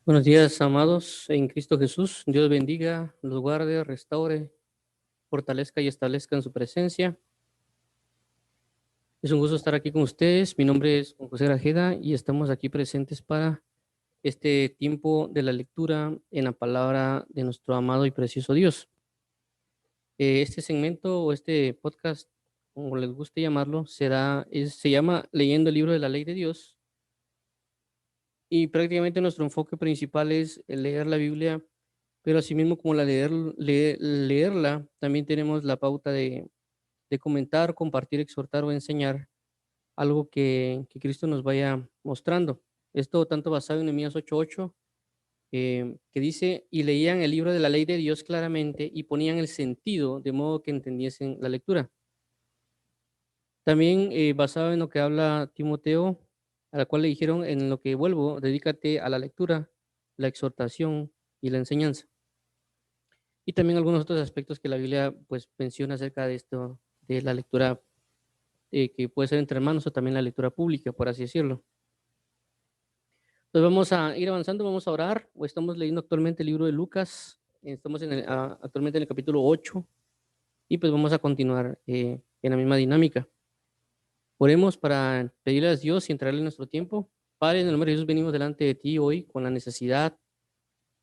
Buenos días, amados en Cristo Jesús. Dios bendiga, los guarde, restaure, fortalezca y establezca en su presencia. Es un gusto estar aquí con ustedes. Mi nombre es Juan José Grajeda y estamos aquí presentes para este tiempo de la lectura en la palabra de nuestro amado y precioso Dios. Este segmento o este podcast, como les guste llamarlo, se llama Leyendo el libro de la ley de Dios, y prácticamente nuestro enfoque principal es el leer la Biblia. Pero asimismo, como leerla, también tenemos la pauta de comentar, compartir, exhortar o enseñar algo que Cristo nos vaya mostrando. Esto tanto basado en Nehemías 8:8, que dice: "Y leían el libro de la ley de Dios claramente, y ponían el sentido, de modo que entendiesen la lectura". También, basado en lo que habla Timoteo, a la cual le dijeron: "En lo que vuelvo, dedícate a la lectura, la exhortación y la enseñanza". Y también algunos otros aspectos que la Biblia, pues, menciona acerca de esto, de la lectura, que puede ser entre hermanos o también la lectura pública, por así decirlo. Entonces vamos a ir avanzando, vamos a orar. O estamos leyendo actualmente el libro de Lucas, estamos actualmente en el capítulo 8 y pues vamos a continuar en la misma dinámica. Oremos para pedirle a Dios y entregarle nuestro tiempo. Padre, en el nombre de Jesús venimos delante de ti hoy con la necesidad,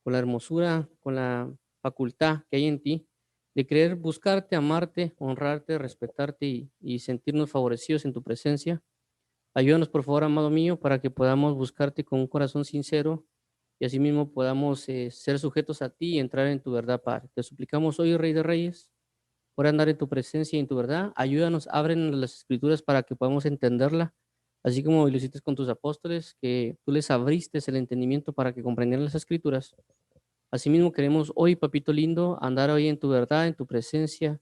con la hermosura, con la facultad que hay en ti de querer buscarte, amarte, honrarte, respetarte y sentirnos favorecidos en tu presencia. Ayúdanos, por favor, amado mío, para que podamos buscarte con un corazón sincero y asimismo podamos ser sujetos a ti y entrar en tu verdad, Padre. Te suplicamos hoy, Rey de Reyes, por andar en tu presencia y en tu verdad. Ayúdanos, abren las escrituras para que podamos entenderla, así como lo hiciste con tus apóstoles, que tú les abriste el entendimiento para que comprendieran las escrituras. Asimismo, queremos hoy, papito lindo, andar hoy en tu verdad, en tu presencia,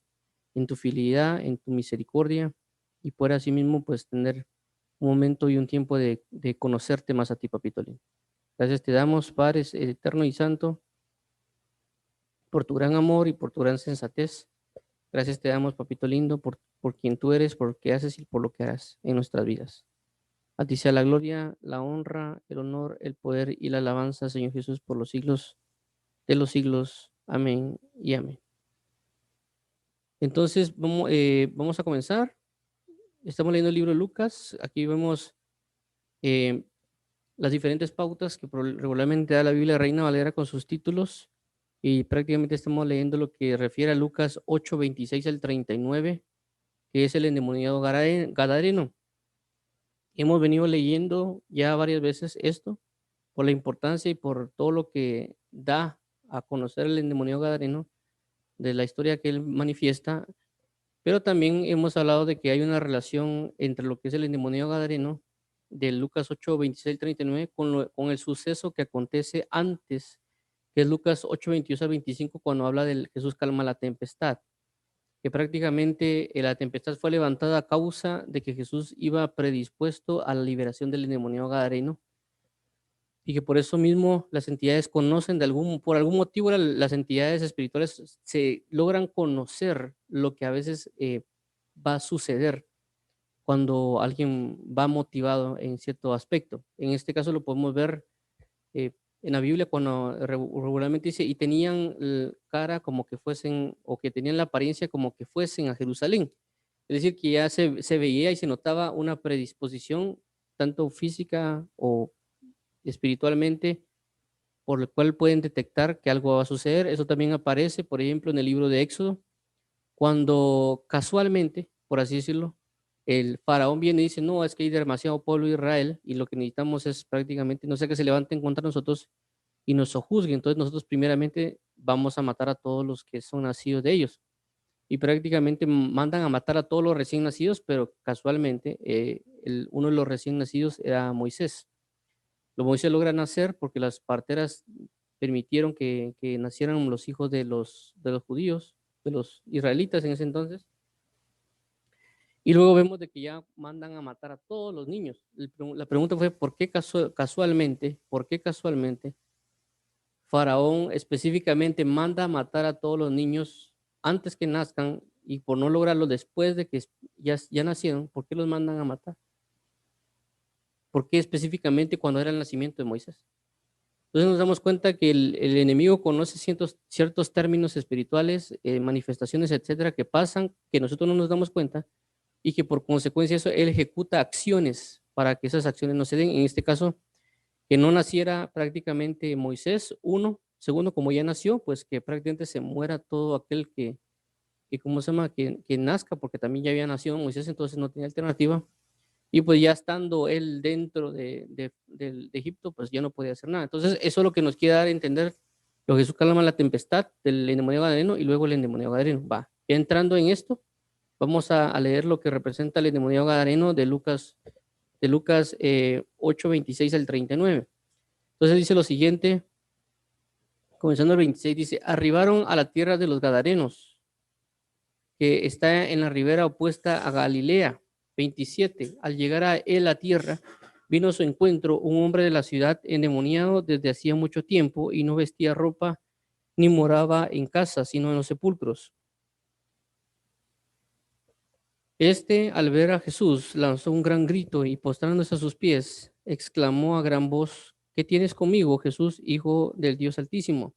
en tu fidelidad, en tu misericordia, y poder asimismo, pues, tener un momento y un tiempo de conocerte más a ti, papito lindo. Gracias te damos, Padre eterno y santo, por tu gran amor y por tu gran sensatez. Gracias te damos, papito lindo, por quien tú eres, por lo que haces y por lo que harás en nuestras vidas. A ti sea la gloria, la honra, el honor, el poder y la alabanza, Señor Jesús, por los siglos de los siglos. Amén y amén. Entonces, vamos a comenzar. Estamos leyendo el libro de Lucas. Aquí vemos eh, las diferentes pautas que regularmente da la Biblia Reina Valera con sus títulos. Y prácticamente estamos leyendo lo que refiere a Lucas 8:26 al 39, que es el endemoniado Gadareno. Hemos venido leyendo ya varias veces esto por la importancia y por todo lo que da a conocer el endemoniado Gadareno, de la historia que él manifiesta. Pero también hemos hablado de que hay una relación entre lo que es el endemoniado gadareno de Lucas 8:26 al 39 con el suceso que acontece antes, que es Lucas 8:22 al 25, cuando habla del Jesús calma la tempestad, que prácticamente la tempestad fue levantada a causa de que Jesús iba predispuesto a la liberación del endemoniado gadareno, y que por eso mismo las entidades conocen por algún motivo las entidades espirituales se logran conocer lo que a veces va a suceder cuando alguien va motivado en cierto aspecto. En este caso lo podemos ver en la Biblia cuando regularmente dice: "Y tenían cara como que fuesen, o que tenían la apariencia como que fuesen a Jerusalén". Es decir, que ya se veía y se notaba una predisposición, tanto física o espiritualmente, por el cual pueden detectar que algo va a suceder. Eso también aparece, por ejemplo, en el libro de Éxodo, cuando casualmente, por así decirlo, el faraón viene y dice: "No, es que hay demasiado pueblo de Israel y lo que necesitamos es prácticamente, no sé, que se levanten contra nosotros y nos sojuzguen. Entonces nosotros primeramente vamos a matar a todos los que son nacidos de ellos". Y prácticamente mandan a matar a todos los recién nacidos, pero casualmente uno de los recién nacidos era Moisés. Moisés logra nacer porque las parteras permitieron que nacieran los hijos de los judíos, de los israelitas en ese entonces. Y luego vemos de que ya mandan a matar a todos los niños. La pregunta fue: ¿por qué casualmente Faraón específicamente manda a matar a todos los niños antes que nazcan, y por no lograrlo después de que ya nacieron? ¿Por qué los mandan a matar? ¿Por qué específicamente cuando era el nacimiento de Moisés? Entonces nos damos cuenta que el enemigo conoce ciertos términos espirituales, manifestaciones, etcétera, que pasan, que nosotros no nos damos cuenta y que por consecuencia de eso él ejecuta acciones para que esas acciones no se den. En este caso, que no naciera prácticamente Moisés, uno. Segundo, como ya nació, pues que prácticamente se muera todo aquel que ¿cómo se llama? Que nazca, porque también ya había nacido Moisés, entonces no tenía alternativa. Y pues ya estando él dentro de Egipto, pues ya no podía hacer nada. Entonces eso es lo que nos quiere dar a entender lo que Jesús calma la tempestad del endemoniado gadareno y luego el endemoniado gadareno. Va, ya entrando en esto, vamos a leer lo que representa el endemoniado gadareno de Lucas 8, 26 al 39. Entonces dice lo siguiente, comenzando el 26, dice, arribaron a la tierra de los Gadarenos, que está en la ribera opuesta a Galilea. 27, al llegar a él la tierra, vino a su encuentro un hombre de la ciudad endemoniado desde hacía mucho tiempo y no vestía ropa ni moraba en casa, sino en los sepulcros. Este, al ver a Jesús, lanzó un gran grito y postrándose a sus pies, exclamó a gran voz, ¿qué tienes conmigo, Jesús, Hijo del Dios Altísimo?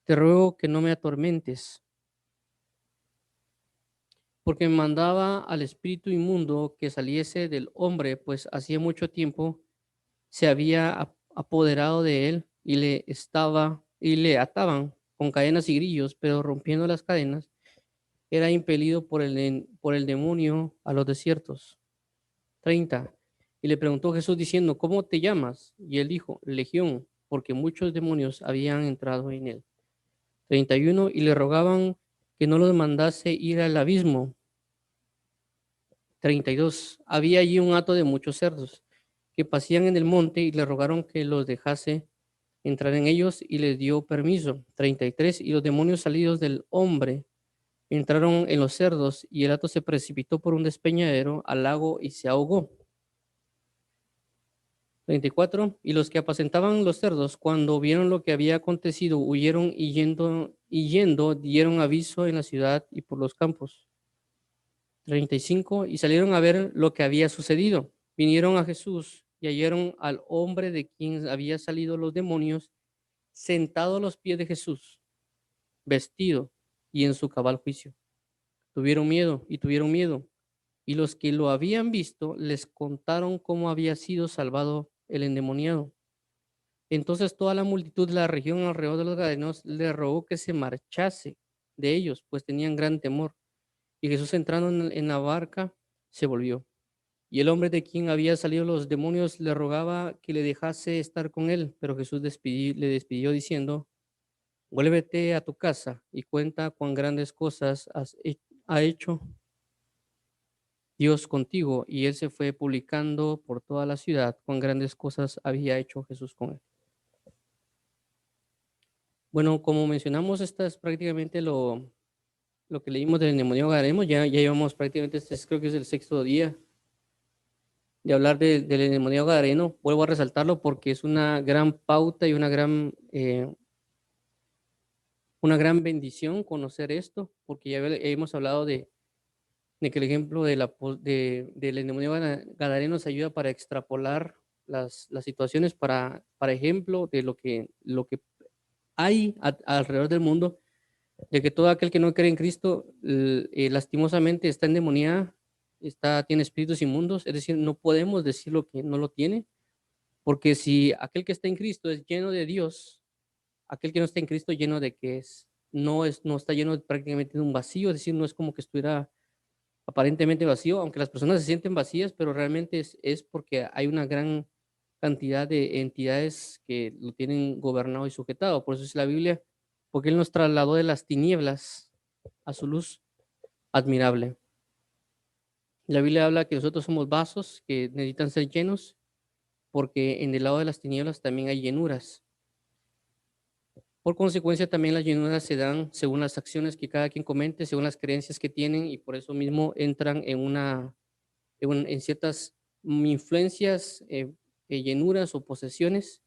Te ruego que no me atormentes, porque me mandaba al espíritu inmundo que saliese del hombre, pues hacía mucho tiempo se había apoderado de él y le ataban con cadenas y grillos, pero rompiendo las cadenas, era impelido por el demonio a los desiertos. 30. Y le preguntó Jesús diciendo, ¿cómo te llamas? Y él dijo, Legión, porque muchos demonios habían entrado en él. 31. Y le rogaban que no los mandase ir al abismo. 32. Había allí un hato de muchos cerdos que pasían en el monte y le rogaron que los dejase entrar en ellos y les dio permiso. 33. Y los demonios salidos del hombre entraron en los cerdos y el hato se precipitó por un despeñadero al lago y se ahogó. 34. Y los que apacentaban los cerdos, cuando vieron lo que había acontecido, huyeron y yendo dieron aviso en la ciudad y por los campos. 35. Y salieron a ver lo que había sucedido. Vinieron a Jesús y hallaron al hombre de quien había salido los demonios sentado a los pies de Jesús, vestido y en su cabal juicio. Tuvieron miedo. Y los que lo habían visto les contaron cómo había sido salvado el endemoniado. Entonces toda la multitud de la región alrededor de los Gadarenos le rogó que se marchase de ellos, pues tenían gran temor. Y Jesús entrando en la barca, se volvió. Y el hombre de quien había salido los demonios le rogaba que le dejase estar con él, pero Jesús le despidió diciendo, vuélvete a tu casa y cuenta cuán grandes cosas ha hecho Dios contigo. Y él se fue publicando por toda la ciudad cuán grandes cosas había hecho Jesús con él. Bueno, como mencionamos, esta es prácticamente lo que leímos del endemoniado gadareno. Ya llevamos prácticamente, creo que es el sexto día de hablar del endemoniado gadareno. Vuelvo a resaltarlo porque es una gran pauta y una gran bendición conocer esto, porque ya hemos hablado de que el ejemplo del endemoniado gadareno nos ayuda para extrapolar las situaciones, para ejemplo de lo que hay alrededor del mundo, de que todo aquel que no cree en Cristo lastimosamente está endemoniado, tiene espíritus inmundos, es decir, no podemos decir lo que no lo tiene, porque si aquel que está en Cristo es lleno de Dios, aquel que no está en Cristo lleno de que no está lleno prácticamente de un vacío, es decir, no es como que estuviera aparentemente vacío, aunque las personas se sienten vacías, pero realmente es porque hay una gran cantidad de entidades que lo tienen gobernado y sujetado. Por eso es la Biblia, porque Él nos trasladó de las tinieblas a su luz admirable. La Biblia habla que nosotros somos vasos que necesitan ser llenos, porque en el lado de las tinieblas también hay llenuras. Por consecuencia, también las llenuras se dan según las acciones que cada quien comete, según las creencias que tienen, y por eso mismo entran en ciertas influencias, llenuras o posesiones,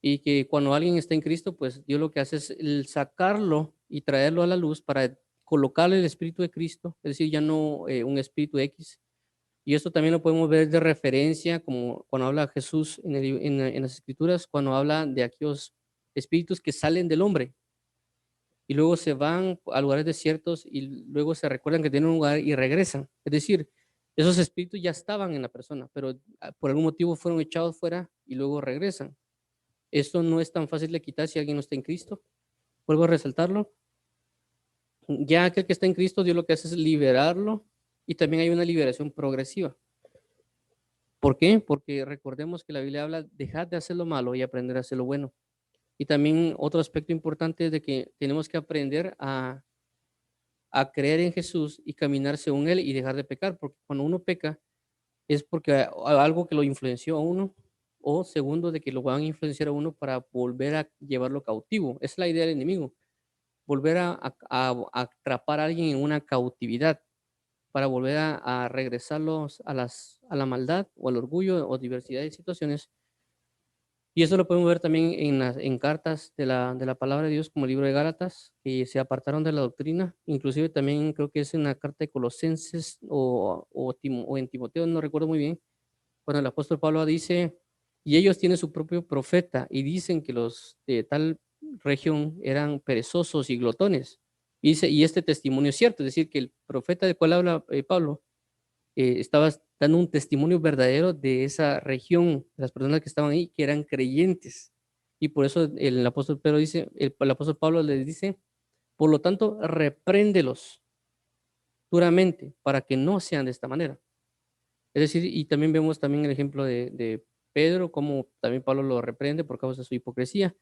y que cuando alguien está en Cristo, pues Dios lo que hace es el sacarlo y traerlo a la luz para colocarle el Espíritu de Cristo, es decir, ya no un espíritu X, Y esto también lo podemos ver de referencia, como cuando habla Jesús en las Escrituras, cuando habla de aquellos espíritus que salen del hombre y luego se van a lugares desiertos y luego se recuerdan que tienen un lugar y regresan. Es decir, esos espíritus ya estaban en la persona, pero por algún motivo fueron echados fuera y luego regresan. Esto no es tan fácil de quitar si alguien no está en Cristo. Vuelvo a resaltarlo. Ya aquel que está en Cristo, Dios lo que hace es liberarlo y también hay una liberación progresiva. ¿Por qué? Porque recordemos que la Biblia habla, dejad de hacer lo malo y aprender a hacer lo bueno. Y también otro aspecto importante es de que tenemos que aprender a creer en Jesús y caminar según Él y dejar de pecar, porque cuando uno peca es porque algo que lo influenció a uno, o segundo, de que lo van a influenciar a uno para volver a llevarlo cautivo. Esa es la idea del enemigo, volver a atrapar a alguien en una cautividad, para volver a regresarlos a la maldad o al orgullo o diversidad de situaciones. Y eso lo podemos ver también en cartas de la palabra de Dios, como el libro de Gálatas, que se apartaron de la doctrina. Inclusive también creo que es en la carta de Colosenses o en Timoteo, no recuerdo muy bien, cuando el apóstol Pablo dice, y ellos tienen su propio profeta y dicen que los de tal región eran perezosos y glotones. Y dice, y este testimonio es cierto, es decir, que el profeta del cual habla Pablo estaba dando un testimonio verdadero de esa región, de las personas que estaban ahí, que eran creyentes. Y por eso el apóstol Pedro dice, el apóstol Pablo les dice, por lo tanto, repréndelos duramente para que no sean de esta manera. Es decir, y también vemos también el ejemplo de Pedro, como también Pablo lo reprende por causa de su hipocresía.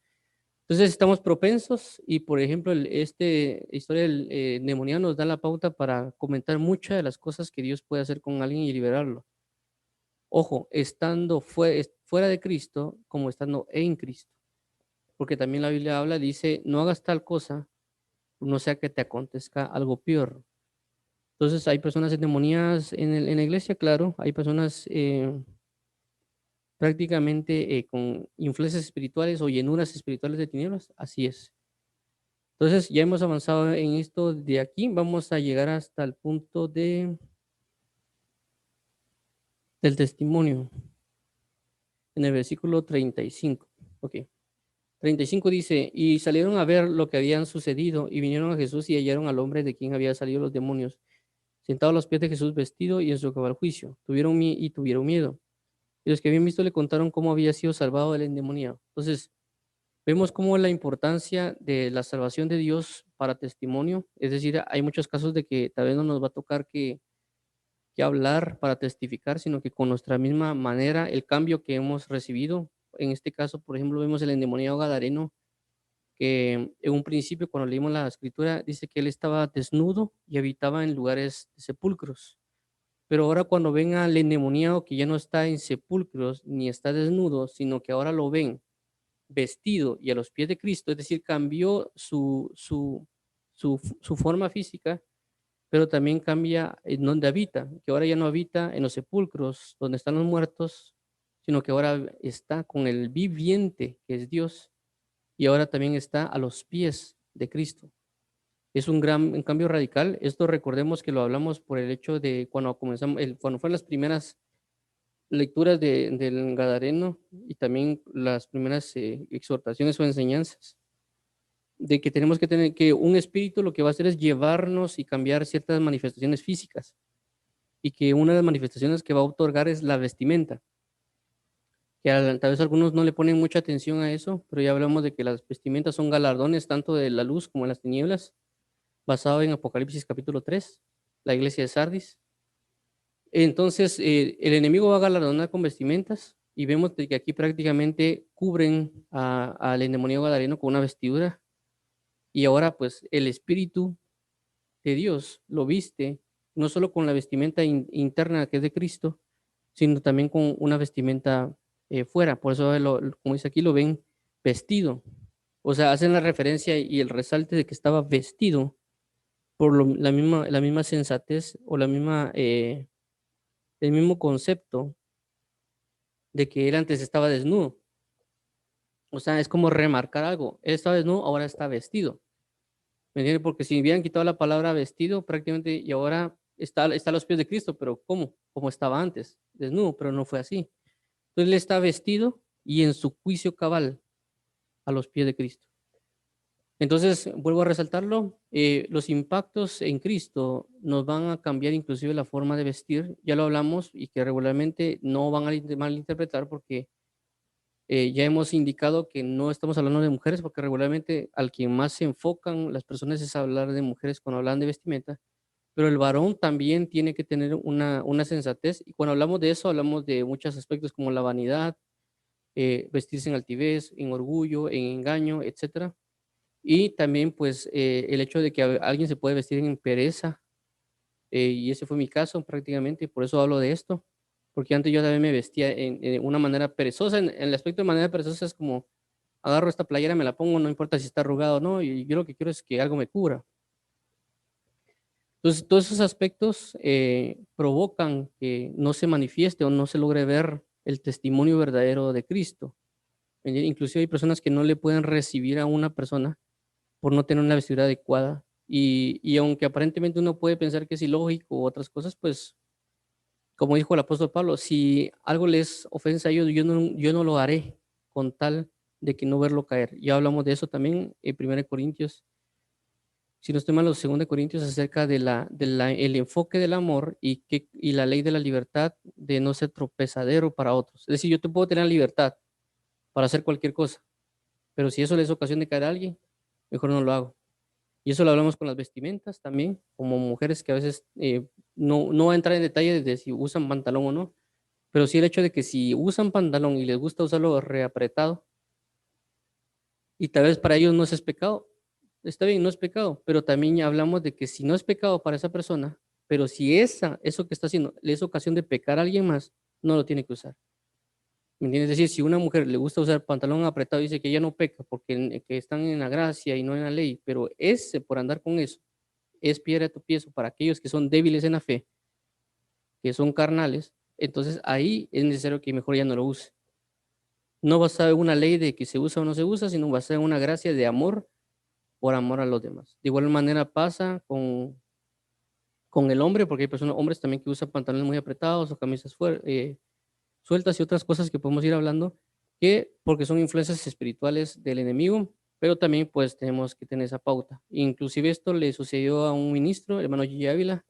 Entonces estamos propensos y, por ejemplo, historia del endemoniado nos da la pauta para comentar muchas de las cosas que Dios puede hacer con alguien y liberarlo. Ojo, estando fuera de Cristo como estando en Cristo. Porque también la Biblia habla, dice, no hagas tal cosa, no sea que te acontezca algo peor. Entonces hay personas endemoniadas en la iglesia, claro, hay personas prácticamente con influencias espirituales o llenuras espirituales de tinieblas, así es. Entonces ya hemos avanzado en esto de aquí, vamos a llegar hasta el punto del testimonio, en el versículo 35. Ok. 35 dice, y salieron a ver lo que habían sucedido, y vinieron a Jesús y hallaron al hombre de quien había salido los demonios, sentado a los pies de Jesús vestido y en su cabal juicio. Tuvieron miedo. Y los que habían visto le contaron cómo había sido salvado del endemoniado. Entonces, vemos cómo la importancia de la salvación de Dios para testimonio, es decir, hay muchos casos de que tal vez no nos va a tocar que hablar para testificar, sino que con nuestra misma manera, el cambio que hemos recibido, en este caso, por ejemplo, vemos el endemoniado gadareno, que en un principio, cuando leímos la escritura, dice que él estaba desnudo y habitaba en lugares de sepulcros. Pero ahora cuando ven al endemoniado que ya no está en sepulcros ni está desnudo, sino que ahora lo ven vestido y a los pies de Cristo, es decir, cambió su forma física, pero también cambia en donde habita, que ahora ya no habita en los sepulcros donde están los muertos, sino que ahora está con el viviente, que es Dios, y ahora también está a los pies de Cristo. Es un cambio radical. Esto recordemos que lo hablamos por el hecho de cuando comenzamos, cuando fueron las primeras lecturas del Gadareno y también las primeras exhortaciones o enseñanzas, de que tenemos que tener que un espíritu lo que va a hacer es llevarnos y cambiar ciertas manifestaciones físicas y que una de las manifestaciones que va a otorgar es la vestimenta, que tal vez algunos no le ponen mucha atención a eso, pero ya hablamos de que las vestimentas son galardones tanto de la luz como de las tinieblas, basado en Apocalipsis capítulo 3, la iglesia de Sardis. Entonces, el enemigo va a galardonar con vestimentas y vemos de que aquí prácticamente cubren al endemoniado gadareno con una vestidura y ahora pues el espíritu de Dios lo viste no solo con la vestimenta interna que es de Cristo, sino también con una vestimenta fuera. Por eso, como dice aquí, lo ven vestido. O sea, hacen la referencia y el resalte de que estaba vestido por la misma sensatez o el mismo concepto de que él antes estaba desnudo. O sea, es como remarcar algo. Él estaba desnudo, ahora está vestido. ¿Me entiendes? Porque si hubieran quitado la palabra vestido prácticamente y ahora está a los pies de Cristo, pero ¿cómo? Como estaba antes, desnudo, pero no fue así. Entonces él está vestido y en su juicio cabal a los pies de Cristo. Entonces, vuelvo a resaltarlo, los impactos en Cristo nos van a cambiar inclusive la forma de vestir, ya lo hablamos y que regularmente no van a malinterpretar porque ya hemos indicado que no estamos hablando de mujeres porque regularmente al quien más se enfocan las personas es hablar de mujeres cuando hablan de vestimenta, pero el varón también tiene que tener una sensatez y cuando hablamos de eso hablamos de muchos aspectos como la vanidad, vestirse en altivez, en orgullo, en engaño, etcétera. Y también, pues, el hecho de que alguien se puede vestir en pereza, y ese fue mi caso prácticamente, y por eso hablo de esto, porque antes yo también me vestía en una manera perezosa, en el aspecto de manera perezosa es como, agarro esta playera, me la pongo, no importa si está arrugado o no, y yo lo que quiero es que algo me cubra. Entonces, todos esos aspectos provocan que no se manifieste o no se logre ver el testimonio verdadero de Cristo. Inclusive hay personas que no le pueden recibir a una persona por no tener una vestidura adecuada. Y aunque aparentemente uno puede pensar que es ilógico o otras cosas, pues, como dijo el apóstol Pablo, si algo les ofensa a ellos, yo no lo haré con tal de que no verlo caer. Ya hablamos de eso también en 1 Corintios, si no estoy mal, los 2 Corintios acerca el enfoque del amor y la ley de la libertad de no ser tropezadero para otros. Es decir, yo te puedo tener libertad para hacer cualquier cosa, pero si eso les ocasiona de caer a alguien, mejor no lo hago. Y eso lo hablamos con las vestimentas también, como mujeres que a veces no va a entrar en detalle de si usan pantalón o no, pero sí el hecho de que si usan pantalón y les gusta usarlo reapretado, y tal vez para ellos no es pecado, está bien, no es pecado, pero también ya hablamos de que si no es pecado para esa persona, pero si eso que está haciendo le es ocasión de pecar a alguien más, no lo tiene que usar. ¿Me entiendes? Es decir, si una mujer le gusta usar pantalón apretado, dice que ella no peca porque que están en la gracia y no en la ley, pero ese por andar con eso es piedra de tropiezo para aquellos que son débiles en la fe, que son carnales, entonces ahí es necesario que mejor ya no lo use. No basado en una ley de que se usa o no se usa, sino basado en una gracia de amor por amor a los demás. De igual manera pasa con el hombre, porque hay personas, hombres también que usan pantalones muy apretados o camisas sueltas y otras cosas que podemos ir hablando, que porque son influencias espirituales del enemigo, pero también pues tenemos que tener esa pauta. Inclusive esto le sucedió a un ministro, el hermano Gigi Ávila.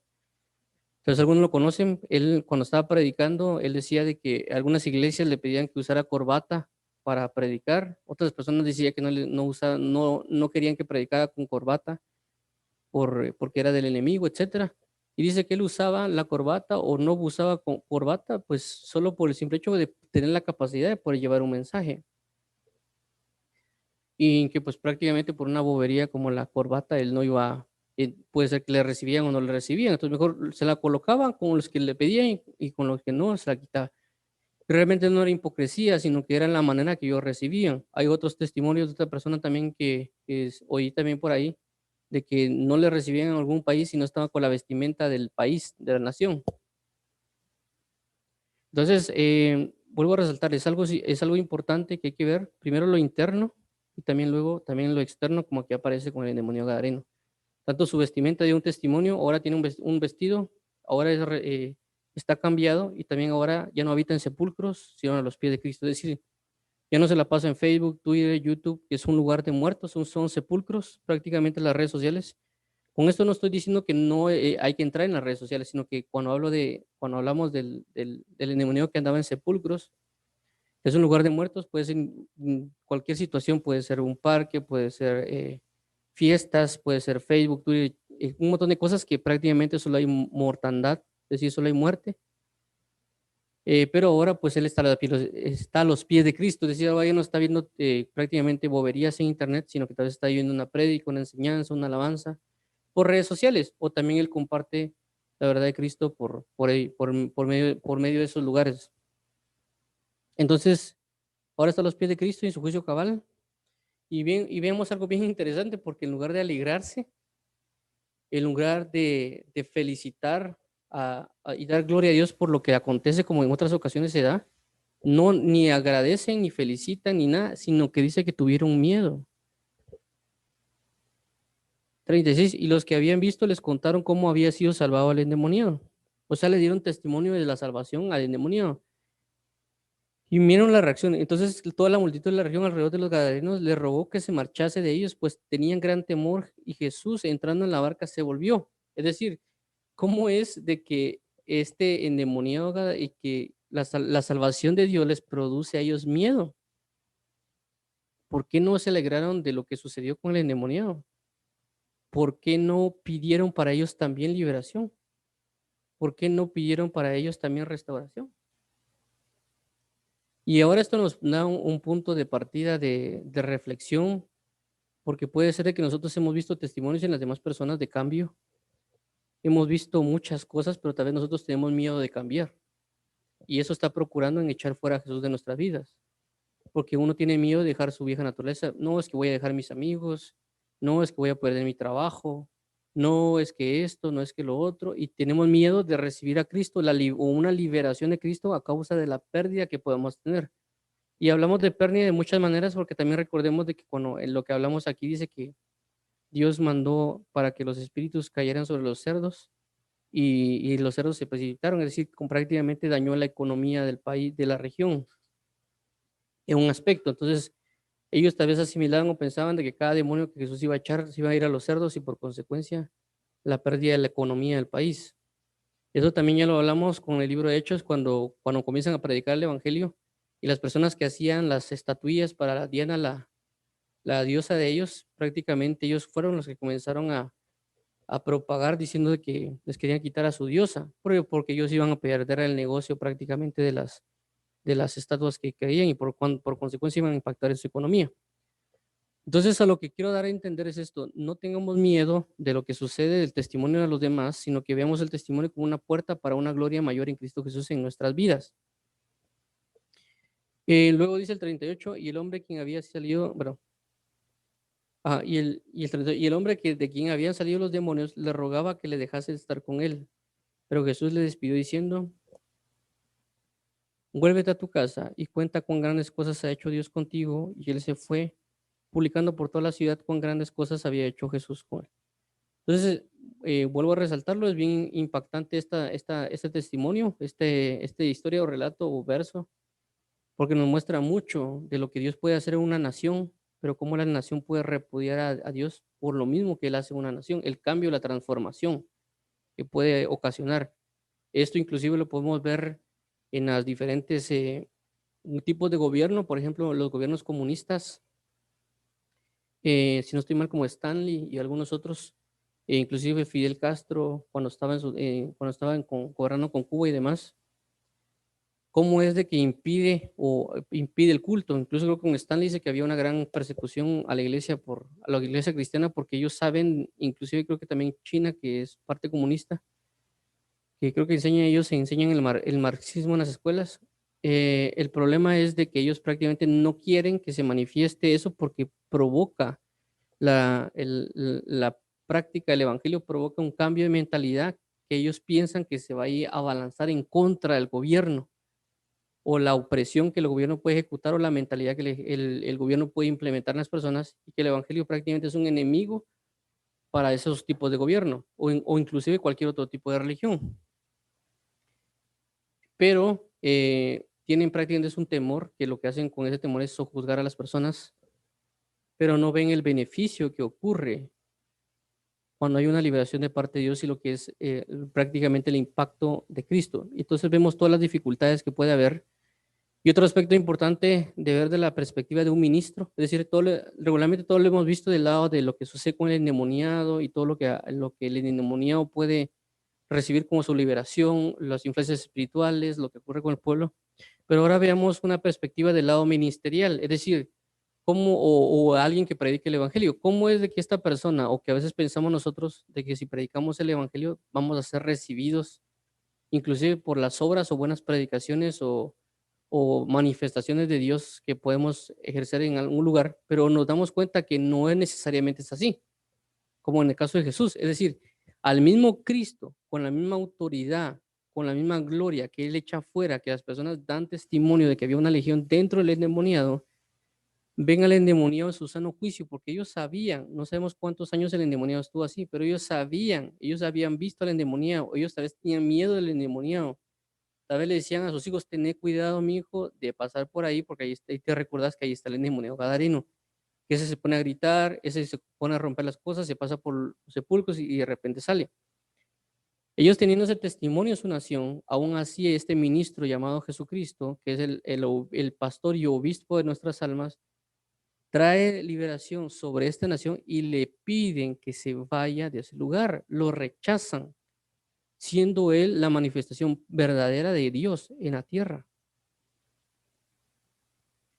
Entonces algunos lo conocen, él cuando estaba predicando, él decía de que algunas iglesias le pedían que usara corbata para predicar, otras personas decían que no querían que predicara con corbata porque era del enemigo, etcétera. Y dice que él usaba la corbata o no usaba corbata, pues solo por el simple hecho de tener la capacidad de poder llevar un mensaje. Y que pues prácticamente por una bobería como la corbata, él no iba, puede ser que le recibían o no le recibían, entonces mejor se la colocaban con los que le pedían y con los que no se la quitaba. Realmente no era hipocresía, sino que era la manera que ellos recibían. Hay otros testimonios de otra persona también oí también por ahí, de que no le recibían en algún país si no estaba con la vestimenta del país, de la nación. Entonces, vuelvo a resaltar, es algo importante que hay que ver, primero lo interno y también luego también lo externo, como aquí aparece con el demonio gadareno. Tanto su vestimenta dio un testimonio, ahora tiene un vestido, ahora está cambiado y también ahora ya no habita en sepulcros, sino a los pies de Cristo. Es decir, ya no se la pasa en Facebook, Twitter, YouTube, que es un lugar de muertos, son sepulcros prácticamente las redes sociales. Con esto no estoy diciendo que no hay que entrar en las redes sociales, sino que cuando hablamos del endemoniado que andaba en sepulcros, es un lugar de muertos, puede ser cualquier situación, puede ser un parque, puede ser fiestas, puede ser Facebook, Twitter, un montón de cosas que prácticamente solo hay mortandad, es decir, solo hay muerte. Pero ahora pues él está a los pies de Cristo, es decir, ahora ya no está viendo prácticamente boberías en internet, sino que tal vez está viendo una prédica, una enseñanza, una alabanza por redes sociales, o también él comparte la verdad de Cristo por medio de esos lugares. Entonces, ahora está a los pies de Cristo en su juicio cabal, y vemos algo bien interesante, porque en lugar de alegrarse, en lugar de felicitar y dar gloria a Dios por lo que acontece como en otras ocasiones se da, no ni agradecen, ni felicitan, ni nada, sino que dice que tuvieron miedo. 36. Y los que habían visto les contaron cómo había sido salvado al endemoniado. O sea, le dieron testimonio de la salvación al endemoniado. Y vieron la reacción. Entonces toda la multitud de la región alrededor de los gadarenos le rogó que se marchase de ellos, pues tenían gran temor. Y Jesús, entrando en la barca, se volvió. Es decir, ¿cómo es de que este endemoniado y que la salvación de Dios les produce a ellos miedo? ¿Por qué no se alegraron de lo que sucedió con el endemoniado? ¿Por qué no pidieron para ellos también liberación? ¿Por qué no pidieron para ellos también restauración? Y ahora esto nos da un punto de partida de reflexión, porque puede ser de que nosotros hemos visto testimonios en las demás personas de cambio, hemos visto muchas cosas, pero tal vez nosotros tenemos miedo de cambiar. Y eso está procurando en echar fuera a Jesús de nuestras vidas, porque uno tiene miedo de dejar su vieja naturaleza. No es que voy a dejar mis amigos, no es que voy a perder mi trabajo, no es que esto, no es que lo otro, y tenemos miedo de recibir a Cristo o una liberación de Cristo a causa de la pérdida que podemos tener. Y hablamos de pérdida de muchas maneras porque también recordemos de que cuando en lo que hablamos aquí dice que Dios mandó para que los espíritus cayeran sobre los cerdos y los cerdos se precipitaron, es decir, prácticamente dañó la economía del país, de la región, en un aspecto. Entonces, ellos tal vez asimilaban o pensaban de que cada demonio que Jesús iba a echar se iba a ir a los cerdos y por consecuencia la pérdida de la economía del país. Eso también ya lo hablamos con el libro de Hechos cuando comienzan a predicar el evangelio y las personas que hacían las estatuillas para Diana, la diosa de ellos, prácticamente ellos fueron los que comenzaron a propagar diciendo de que les querían quitar a su diosa, porque ellos iban a perder el negocio prácticamente de las estatuas que creían y por consecuencia iban a impactar en su economía. Entonces, a lo que quiero dar a entender es esto: no tengamos miedo de lo que sucede del testimonio de los demás, sino que veamos el testimonio como una puerta para una gloria mayor en Cristo Jesús en nuestras vidas. Luego dice el 38, y el hombre quien había salido, bueno, y el hombre de quien habían salido los demonios le rogaba que le dejase estar con él. Pero Jesús le despidió diciendo: vuélvete a tu casa y cuenta cuán grandes cosas ha hecho Dios contigo. Y él se fue, publicando por toda la ciudad cuán grandes cosas había hecho Jesús con él. Entonces, vuelvo a resaltarlo, es bien impactante este testimonio, este historia o relato o verso, porque nos muestra mucho de lo que Dios puede hacer en una nación, pero cómo la nación puede repudiar a Dios por lo mismo que Él hace en una nación, el cambio, la transformación que puede ocasionar. Esto inclusive lo podemos ver en las diferentes tipos de gobierno, por ejemplo, los gobiernos comunistas, si no estoy mal, como Stanley y algunos otros, inclusive Fidel Castro, cuando estaban gobernando con Cuba y demás, cómo es de que impide el culto. Incluso creo que con Stanley dice que había una gran persecución a la iglesia cristiana, porque ellos saben, inclusive creo que también China, que es parte comunista, que creo que ellos enseñan el marxismo en las escuelas. El problema es de que ellos prácticamente no quieren que se manifieste eso porque provoca la práctica del evangelio, provoca un cambio de mentalidad que ellos piensan que se va a ir a balanzar en contra del gobierno o la opresión que el gobierno puede ejecutar o la mentalidad que el gobierno puede implementar en las personas, y que el evangelio prácticamente es un enemigo para esos tipos de gobierno o inclusive cualquier otro tipo de religión. Pero tienen prácticamente es un temor, que lo que hacen con ese temor es sojuzgar a las personas, pero no ven el beneficio que ocurre cuando hay una liberación de parte de Dios y lo que es prácticamente el impacto de Cristo. Entonces vemos todas las dificultades que puede haber. Y otro aspecto importante de ver de la perspectiva de un ministro, es decir, regularmente todo lo hemos visto del lado de lo que sucede con el endemoniado y todo lo que el endemoniado puede recibir como su liberación, las influencias espirituales, lo que ocurre con el pueblo. Pero ahora veamos una perspectiva del lado ministerial, es decir, o alguien que predique el evangelio, cómo es de que esta persona, o que a veces pensamos nosotros, de que si predicamos el evangelio vamos a ser recibidos, inclusive por las obras o buenas predicaciones o manifestaciones de Dios que podemos ejercer en algún lugar, pero nos damos cuenta que no es necesariamente es así, como en el caso de Jesús. Es decir, al mismo Cristo, con la misma autoridad, con la misma gloria que Él echa fuera, que las personas dan testimonio de que había una legión dentro del endemoniado, ven al endemoniado en su sano juicio, porque ellos sabían, no sabemos cuántos años el endemoniado estuvo así, pero ellos sabían, ellos habían visto al endemoniado, ellos tal vez tenían miedo del endemoniado. Tal vez le decían a sus hijos: tené cuidado, mi hijo, de pasar por ahí, porque ahí te recuerdas que ahí está el endemoniado gadareno, que ese se pone a gritar, ese se pone a romper las cosas, se pasa por los sepulcros y de repente sale. Ellos teniendo ese testimonio en su nación, aún así este ministro llamado Jesucristo, que es el pastor y obispo de nuestras almas, trae liberación sobre esta nación y le piden que se vaya de ese lugar. Lo rechazan, siendo él la manifestación verdadera de Dios en la tierra.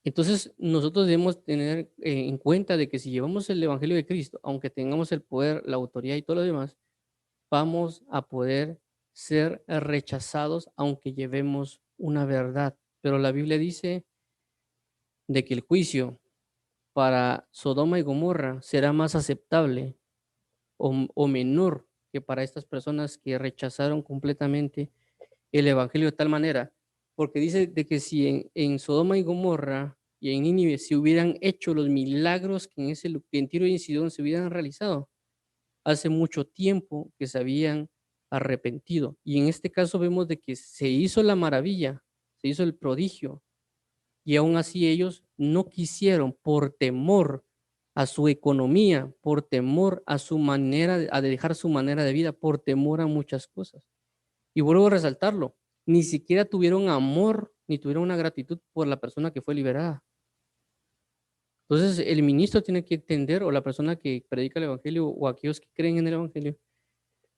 Entonces, nosotros debemos tener en cuenta de que si llevamos el evangelio de Cristo, aunque tengamos el poder, la autoridad y todo lo demás, vamos a poder ser rechazados aunque llevemos una verdad. Pero la Biblia dice de que el juicio para Sodoma y Gomorra será más aceptable o menor que para estas personas que rechazaron completamente el evangelio de tal manera, porque dice de que si en Sodoma y Gomorra y en Nínive se hubieran hecho los milagros que que en Tiro y en Sidón se hubieran realizado, hace mucho tiempo que se habían arrepentido. Y en este caso vemos de que se hizo la maravilla, se hizo el prodigio, y aún así ellos no quisieron por temor a su economía, por temor a su manera, a dejar su manera de vida, por temor a muchas cosas. Y vuelvo a resaltarlo, ni siquiera tuvieron amor ni tuvieron una gratitud por la persona que fue liberada. Entonces, el ministro tiene que entender, o la persona que predica el evangelio, o aquellos que creen en el evangelio,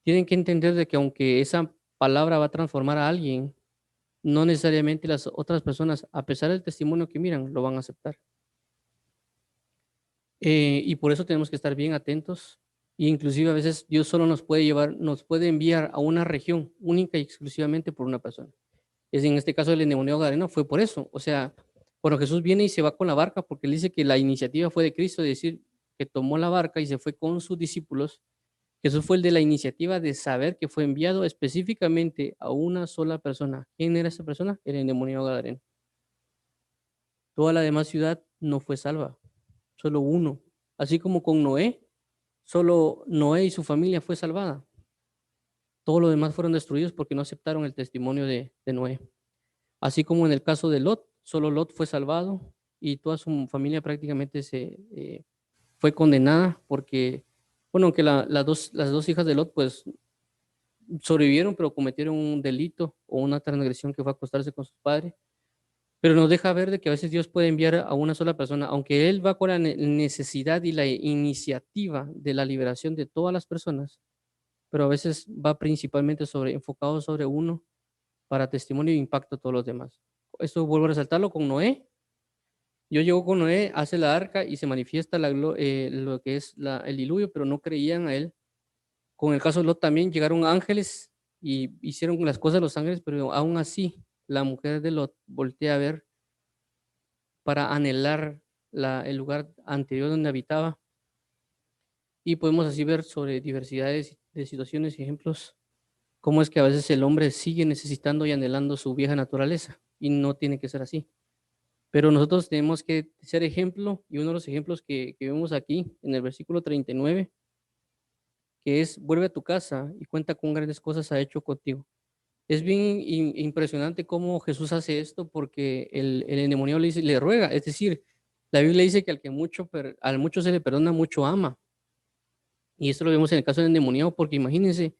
tienen que entender de que aunque esa palabra va a transformar a alguien, no necesariamente las otras personas, a pesar del testimonio que miran, lo van a aceptar. Y por eso tenemos que estar bien atentos. E inclusive a veces Dios solo nos puede llevar, nos puede enviar a una región única y exclusivamente por una persona. Es en este caso el endemoniado gadareno fue por eso. O sea, cuando Jesús viene y se va con la barca, porque él dice que la iniciativa fue de Cristo, es decir, que tomó la barca y se fue con sus discípulos. Jesús fue el de la iniciativa de saber que fue enviado específicamente a una sola persona. ¿Quién era esa persona? El endemoniado gadareno. Toda la demás ciudad no fue salva, solo uno. Así como con Noé, solo Noé y su familia fue salvada. Todos los demás fueron destruidos porque no aceptaron el testimonio de Noé. Así como en el caso de Lot, solo Lot fue salvado y toda su familia prácticamente fue condenada porque, bueno, aunque las dos hijas de Lot pues sobrevivieron, pero cometieron un delito o una transgresión que fue acostarse con sus padres. Pero nos deja ver de que a veces Dios puede enviar a una sola persona, aunque Él va con la necesidad y la iniciativa de la liberación de todas las personas, pero a veces va principalmente enfocado sobre uno para testimonio e impacto a todos los demás. Esto vuelvo a resaltarlo con Noé. Yo llego con Noé, hace la arca y se manifiesta lo que es el diluvio, pero no creían a él. Con el caso de Lot también llegaron ángeles y hicieron las cosas de los ángeles, pero aún así la mujer de Lot voltea a ver para anhelar el lugar anterior donde habitaba. Y podemos así ver sobre diversidades de situaciones y ejemplos, cómo es que a veces el hombre sigue necesitando y anhelando su vieja naturaleza y no tiene que ser así. Pero nosotros tenemos que ser ejemplo, y uno de los ejemplos que vemos aquí en el versículo 39, que es: vuelve a tu casa y cuenta con grandes cosas ha hecho contigo. Es bien impresionante cómo Jesús hace esto, porque el endemoniado le ruega, es decir, la Biblia dice que al mucho se le perdona, mucho ama. Y esto lo vemos en el caso del endemoniado, porque imagínense,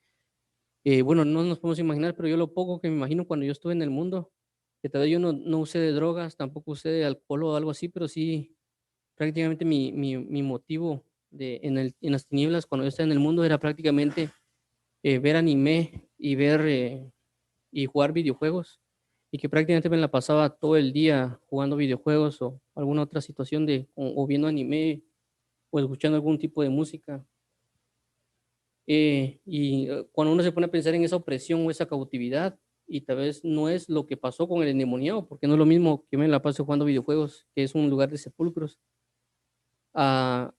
bueno, no nos podemos imaginar, pero yo lo poco que me imagino cuando yo estuve en el mundo, que todavía yo no usé de drogas, tampoco usé de alcohol o algo así, pero sí prácticamente mi motivo en las tinieblas cuando yo estaba en el mundo era prácticamente ver anime y y jugar videojuegos, y que prácticamente me la pasaba todo el día jugando videojuegos o alguna otra situación o viendo anime o escuchando algún tipo de música. Cuando uno se pone a pensar en esa opresión o esa cautividad, y tal vez no es lo que pasó con el endemoniado, porque no es lo mismo que me la paso jugando videojuegos, que es un lugar de sepulcros, a,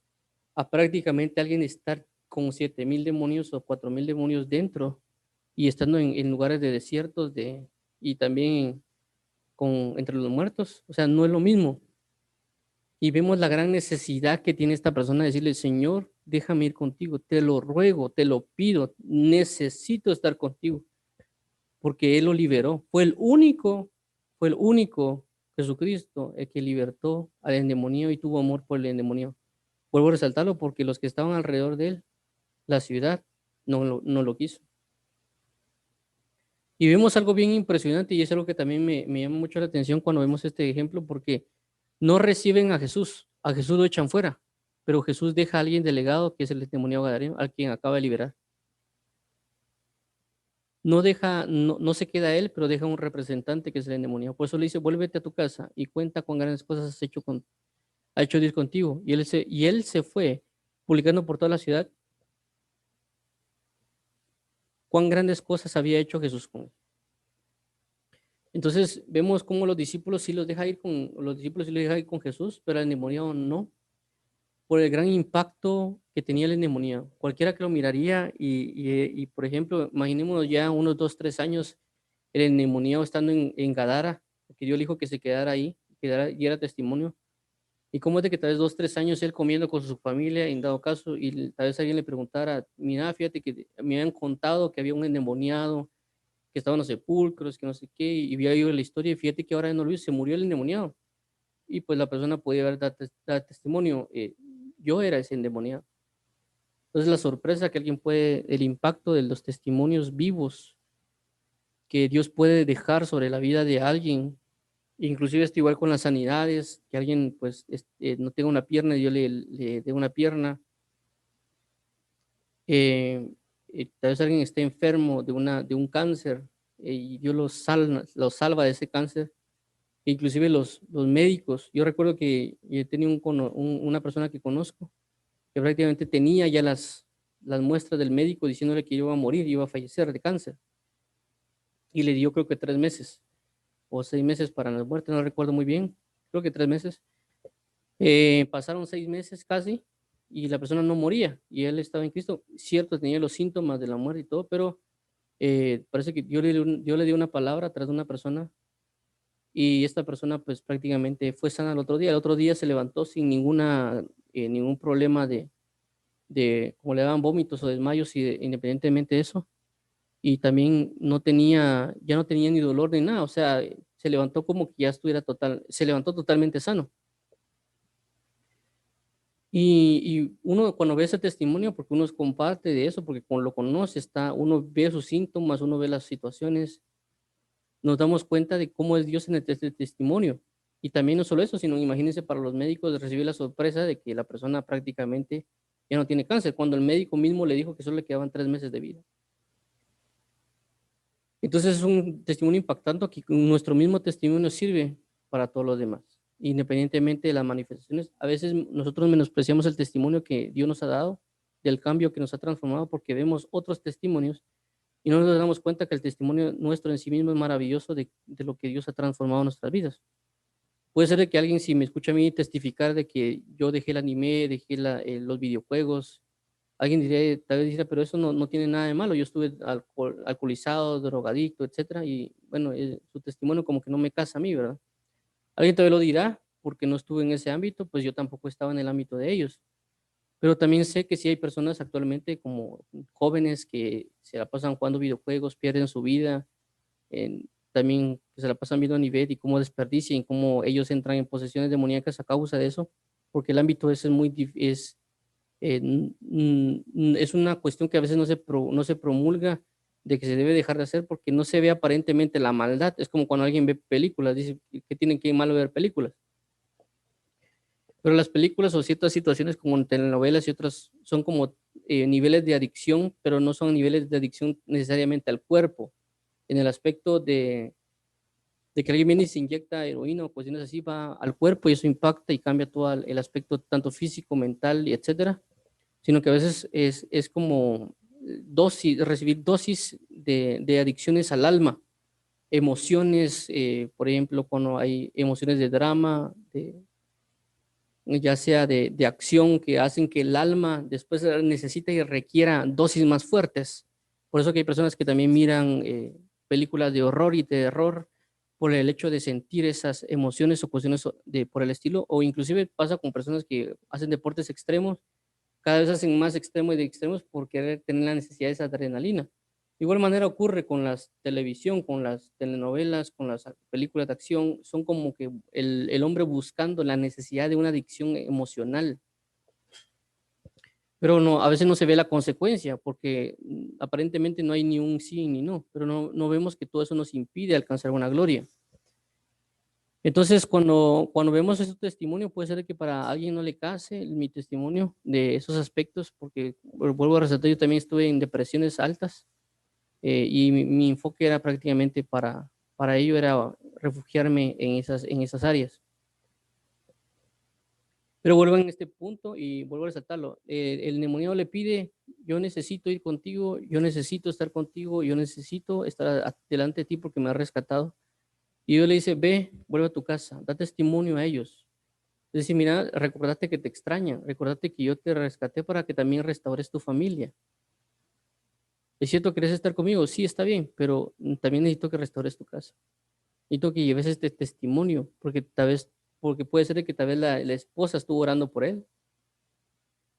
a prácticamente alguien estar con 7,000 demonios o 4,000 demonios dentro y estando en lugares de desiertos y también entre los muertos. O sea, no es lo mismo. Y vemos la gran necesidad que tiene esta persona de decirle, Señor, déjame ir contigo, te lo ruego, te lo pido, necesito estar contigo, porque Él lo liberó. Fue el único Jesucristo el que libertó al endemoniado y tuvo amor por el endemoniado. Vuelvo a resaltarlo porque los que estaban alrededor de Él, la ciudad, no lo quiso. Y vemos algo bien impresionante y es algo que también me llama mucho la atención cuando vemos este ejemplo, porque no reciben a Jesús lo echan fuera, pero Jesús deja a alguien delegado que es el endemoniado gadareno, al quien acaba de liberar. No se queda él, pero deja un representante que es el endemoniado. Por eso le dice, vuélvete a tu casa y cuenta cuán grandes cosas ha hecho Dios contigo. Y él se fue publicando por toda la ciudad cuán grandes cosas había hecho Jesús con él. Entonces vemos cómo los discípulos sí los deja ir con Jesús, pero el endemoniado no, por el gran impacto que tenía el endemoniado. Cualquiera que lo miraría y por ejemplo, imaginémonos ya unos 2, 3 años el endemoniado estando en Gadara, que Dios le dijo que se quedara ahí, y era testimonio. Y cómo es de que tal vez 2, 3 años él comiendo con su familia, en dado caso, y tal vez alguien le preguntara, mira, fíjate que me habían contado que había un endemoniado, que estaba en los sepulcros, que no sé qué, y había oído la historia, y fíjate que ahora no lo hizo, se murió el endemoniado. Y pues la persona podía dar testimonio, yo era ese endemoniado. Entonces la sorpresa que alguien puede, el impacto de los testimonios vivos que Dios puede dejar sobre la vida de alguien, inclusive esto igual con las sanidades, que alguien pues no tenga una pierna y yo le dé una pierna, eh, tal vez alguien esté enfermo de un cáncer y Dios lo salva de ese cáncer, inclusive los médicos. Yo recuerdo que yo tenía una persona que conozco que prácticamente tenía ya las muestras del médico diciéndole que iba a morir, iba a fallecer de cáncer. Y le dio creo que 3 meses o 6 meses para la muerte, no recuerdo muy bien, creo que 3 meses. Pasaron 6 meses casi y la persona no moría y él estaba en Cristo. Cierto, tenía los síntomas de la muerte y todo, pero parece que yo le di una palabra tras de una persona y esta persona pues prácticamente fue sana el otro día. El otro día se levantó sin ningún problema como le daban vómitos o desmayos independientemente de eso. Y también ya no tenía ni dolor ni nada, o sea, se levantó como que ya se levantó totalmente sano. Y uno cuando ve ese testimonio, porque uno es comparte de eso, porque cuando lo conoce, uno ve sus síntomas, uno ve las situaciones, nos damos cuenta de cómo es Dios en este testimonio. Y también no solo eso, sino imagínense para los médicos de recibir la sorpresa de que la persona prácticamente ya no tiene cáncer, cuando el médico mismo le dijo que solo le quedaban 3 meses de vida. Entonces es un testimonio impactante que nuestro mismo testimonio sirve para todos los demás, independientemente de las manifestaciones. A veces nosotros menospreciamos el testimonio que Dios nos ha dado, del cambio que nos ha transformado, porque vemos otros testimonios y no nos damos cuenta que el testimonio nuestro en sí mismo es maravilloso de lo que Dios ha transformado en nuestras vidas. Puede ser de que alguien, si me escucha a mí testificar de que yo dejé el anime, dejé los videojuegos, alguien diría, tal vez diría, pero eso no tiene nada de malo. Yo estuve alcoholizado, drogadicto, etcétera, y bueno, su testimonio como que no me casa a mí, ¿verdad? Alguien todavía lo dirá porque no estuve en ese ámbito, pues yo tampoco estaba en el ámbito de ellos. Pero también sé que sí hay personas actualmente como jóvenes que se la pasan jugando videojuegos, pierden su vida, también que se la pasan viendo a nivel y cómo desperdician, cómo ellos entran en posesiones demoníacas a causa de eso, porque el ámbito ese es una cuestión que a veces no se promulga de que se debe dejar de hacer porque no se ve aparentemente la maldad. Es como cuando alguien ve películas, dice que tienen que malo ver películas. Pero las películas o ciertas situaciones como telenovelas y otras son como niveles de adicción, pero no son niveles de adicción necesariamente al cuerpo. En el aspecto de que alguien viene y se inyecta heroína o cuestiones así, va al cuerpo y eso impacta y cambia todo el aspecto tanto físico, mental y etcétera, sino que a veces es como recibir dosis de adicciones al alma, emociones, por ejemplo, cuando hay emociones de drama, ya sea de acción, que hacen que el alma después necesite y requiera dosis más fuertes. Por eso que hay personas que también miran películas de horror y terror por el hecho de sentir esas emociones o cuestiones por el estilo, o inclusive pasa con personas que hacen deportes extremos, cada vez hacen más extremos y de extremos por querer tener la necesidad de esa adrenalina. De igual manera ocurre con las televisión, con las telenovelas, con las películas de acción, son como que el hombre buscando la necesidad de una adicción emocional. Pero no, a veces no se ve la consecuencia porque aparentemente no hay ni un sí ni no, pero no vemos que todo eso nos impide alcanzar una gloria. Entonces, cuando vemos ese testimonio, puede ser que para alguien no le case mi testimonio de esos aspectos, porque vuelvo a resaltar, yo también estuve en depresiones altas y mi enfoque era prácticamente para ello, era refugiarme en esas áreas. Pero vuelvo en este punto y vuelvo a resaltarlo. El endemoniado le pide, yo necesito ir contigo, yo necesito estar contigo, yo necesito estar delante de ti porque me has rescatado. Y Dios le dice, ve, vuelve a tu casa, da testimonio a ellos. Es decir, mira, recordate que te extraña, recordate que yo te rescaté para que también restaures tu familia. ¿Es cierto que quieres estar conmigo? Sí, está bien, pero también necesito que restaures tu casa. Necesito que lleves este testimonio, porque tal vez, porque puede ser que tal vez la esposa estuvo orando por él,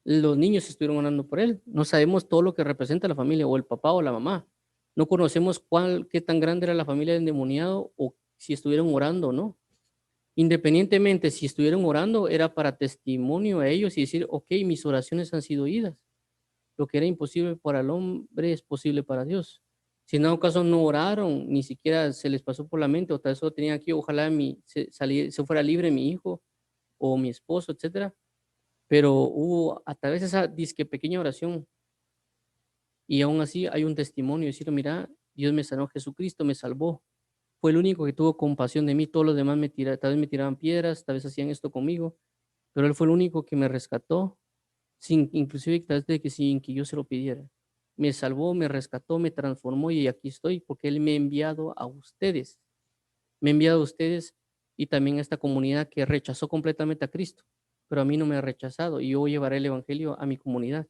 los niños estuvieron orando por él. No sabemos todo lo que representa la familia, o el papá o la mamá. No conocemos qué tan grande era la familia del endemoniado o si estuvieron orando o no. Independientemente si estuvieron orando, era para testimonio a ellos y decir, ok, mis oraciones han sido oídas. Lo que era imposible para el hombre es posible para Dios. Si en dado caso no oraron, ni siquiera se les pasó por la mente, o tal vez solo tenían aquí, ojalá se fuera libre mi hijo o mi esposo, etcétera. Pero hubo a través de esa disque pequeña oración y aún así hay un testimonio, decir, mira, Dios me sanó, Jesucristo me salvó. Fue el único que tuvo compasión de mí, todos los demás tal vez me tiraban piedras, tal vez hacían esto conmigo, pero Él fue el único que me rescató, inclusive tal vez sin que yo se lo pidiera. Me salvó, me rescató, me transformó y aquí estoy porque Él me ha enviado a ustedes. Me ha enviado a ustedes y también a esta comunidad que rechazó completamente a Cristo, pero a mí no me ha rechazado y yo llevaré el Evangelio a mi comunidad,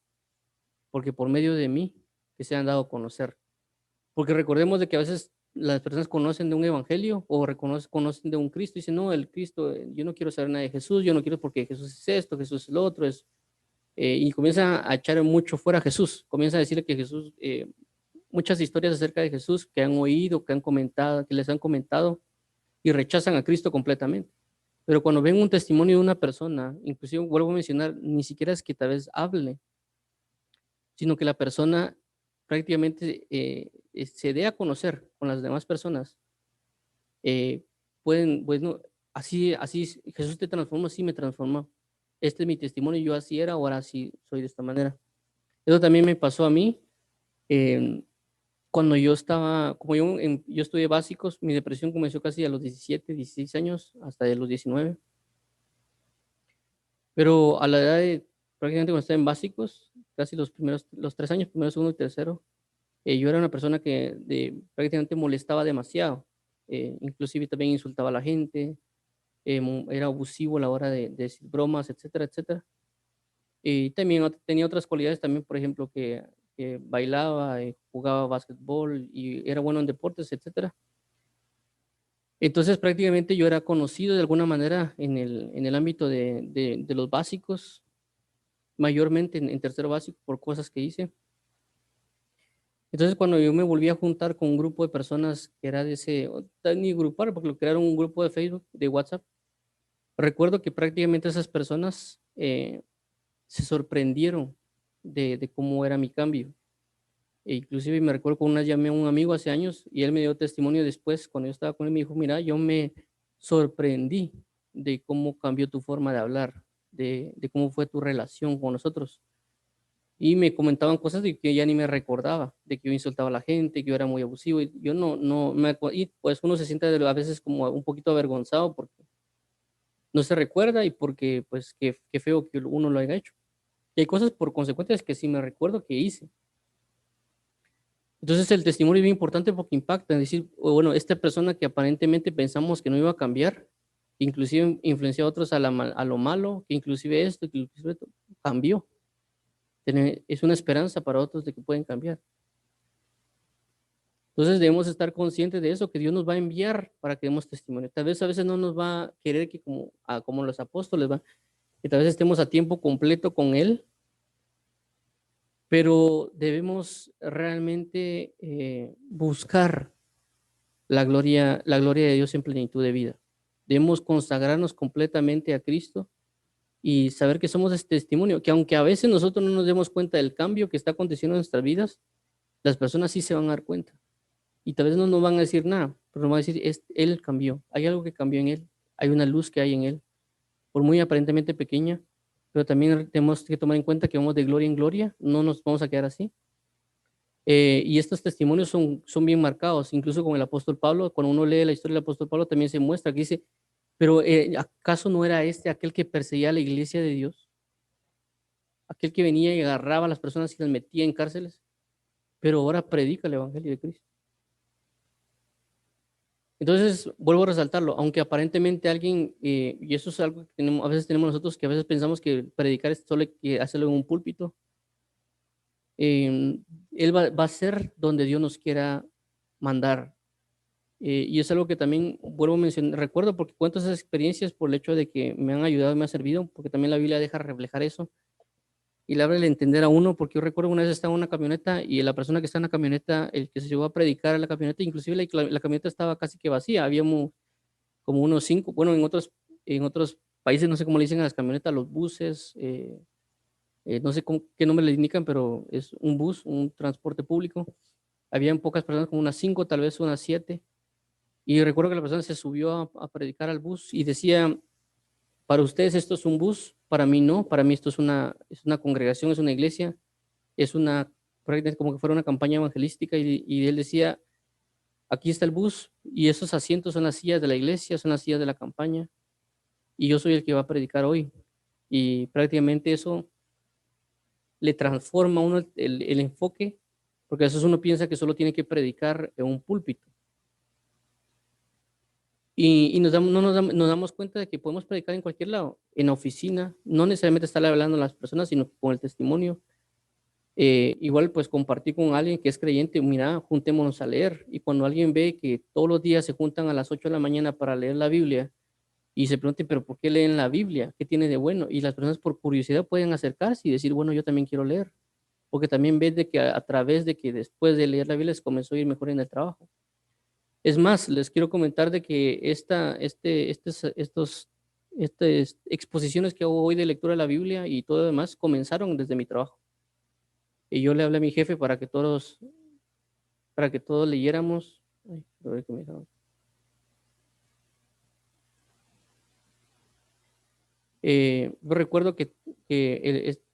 porque por medio de mí que se han dado a conocer. Porque recordemos de que a veces las personas conocen de un evangelio o conocen de un Cristo y dicen, no, el Cristo, yo no quiero saber nada de Jesús, yo no quiero porque Jesús es esto, Jesús es lo otro, y comienza a echar mucho fuera a Jesús, comienza a decirle que Jesús, muchas historias acerca de Jesús que han oído, que han comentado, que les han comentado y rechazan a Cristo completamente. Pero cuando ven un testimonio de una persona, inclusive vuelvo a mencionar, ni siquiera es que tal vez hable, sino que la persona prácticamente se dé a conocer con las demás personas. Pueden, bueno, así Jesús te transforma, así me transformó. Este es mi testimonio, yo así era, ahora sí soy de esta manera. Eso también me pasó a mí cuando yo estaba, como yo estudié básicos, mi depresión comenzó casi a los 17, 16 años, hasta de los 19. Pero a la edad de prácticamente cuando estaba en básicos, casi los 3 años, primero, segundo y tercero, yo era una persona que prácticamente molestaba demasiado, inclusive también insultaba a la gente, era abusivo a la hora de decir bromas, etcétera, etcétera. Y también tenía otras cualidades también, por ejemplo, que bailaba, jugaba básquetbol y era bueno en deportes, etcétera. Entonces prácticamente yo era conocido de alguna manera en el ámbito de los básicos, mayormente en tercero básico por cosas que hice. Entonces, cuando yo me volví a juntar con un grupo de personas que era de ni grupal, porque lo crearon un grupo de Facebook, de WhatsApp, recuerdo que prácticamente esas personas se sorprendieron de cómo era mi cambio. E inclusive me recuerdo con una llamé a un amigo hace años y él me dio testimonio después, cuando yo estaba con él, me dijo, mira, yo me sorprendí de cómo cambió tu forma de hablar, de cómo fue tu relación con nosotros. Y me comentaban cosas de que ya ni me recordaba, de que yo insultaba a la gente, que yo era muy abusivo, y yo no y pues uno se siente a veces como un poquito avergonzado porque no se recuerda y porque pues qué feo que uno lo haya hecho. Y hay cosas por consecuencias que sí me recuerdo que hice. Entonces el testimonio es bien importante porque impacta, es decir, bueno, esta persona que aparentemente pensamos que no iba a cambiar, que inclusive influenció a otros a lo malo, que inclusive esto, que inclusive esto, cambió. Es una esperanza para otros de que pueden cambiar. Entonces debemos estar conscientes de eso, que Dios nos va a enviar para que demos testimonio. Tal vez a veces no nos va a querer que como los apóstoles, que tal vez estemos a tiempo completo con Él, pero debemos realmente buscar la gloria de Dios en plenitud de vida. Debemos consagrarnos completamente a Cristo y saber que somos este testimonio, que aunque a veces nosotros no nos demos cuenta del cambio que está aconteciendo en nuestras vidas, las personas sí se van a dar cuenta. Y tal vez no nos van a decir nada, pero nos van a decir, Él cambió, hay algo que cambió en Él, hay una luz que hay en Él, por muy aparentemente pequeña, pero también tenemos que tomar en cuenta que vamos de gloria en gloria, no nos vamos a quedar así. Y estos testimonios son bien marcados, incluso con el apóstol Pablo, cuando uno lee la historia del apóstol Pablo también se muestra que dice, pero ¿acaso no era este aquel que perseguía a la iglesia de Dios? Aquel que venía y agarraba a las personas y las metía en cárceles, pero ahora predica el evangelio de Cristo. Entonces, vuelvo a resaltarlo, aunque aparentemente alguien, y eso es algo que a veces tenemos nosotros, que a veces pensamos que predicar es solo que hacerlo en un púlpito, Él va a ser donde Dios nos quiera mandar. Y es algo que también vuelvo a mencionar, recuerdo porque cuento esas experiencias por el hecho de que me han ayudado, me ha servido, porque también la Biblia deja reflejar eso y le abre el entender a uno, porque yo recuerdo una vez estaba en una camioneta y la persona que está en la camioneta, el que se llevó a predicar en la camioneta, inclusive la camioneta estaba casi que vacía, había como unos 5, bueno, en otros países no sé cómo le dicen a las camionetas, los buses, no sé qué nombre le indican, pero es un bus, un transporte público. Habían pocas personas, como unas 5, tal vez unas 7. Y recuerdo que la persona se subió a predicar al bus y decía, para ustedes esto es un bus, para mí no, para mí esto es una congregación, es una iglesia, es prácticamente como que fuera una campaña evangelística y él decía, aquí está el bus y esos asientos son las sillas de la iglesia, son las sillas de la campaña y yo soy el que va a predicar hoy. Y prácticamente eso le transforma a uno el enfoque, porque a veces uno piensa que solo tiene que predicar en un púlpito. Y nos damos cuenta de que podemos predicar en cualquier lado, en la oficina, no necesariamente estar hablando a las personas, sino con el testimonio. Igual pues compartir con alguien que es creyente, mira, juntémonos a leer. Y cuando alguien ve que todos los días se juntan a las 8 de la mañana para leer la Biblia y se pregunten, pero ¿por qué leen la Biblia? ¿Qué tiene de bueno? Y las personas por curiosidad pueden acercarse y decir, bueno, yo también quiero leer. Porque también ves de que a través de que después de leer la Biblia les comenzó a ir mejor en el trabajo. Es más, les quiero comentar de que estas exposiciones que hago hoy de lectura de la Biblia y todo lo demás comenzaron desde mi trabajo. Y yo le hablé a mi jefe para que todos leyéramos. Ay, a ver qué me dijeron. Yo recuerdo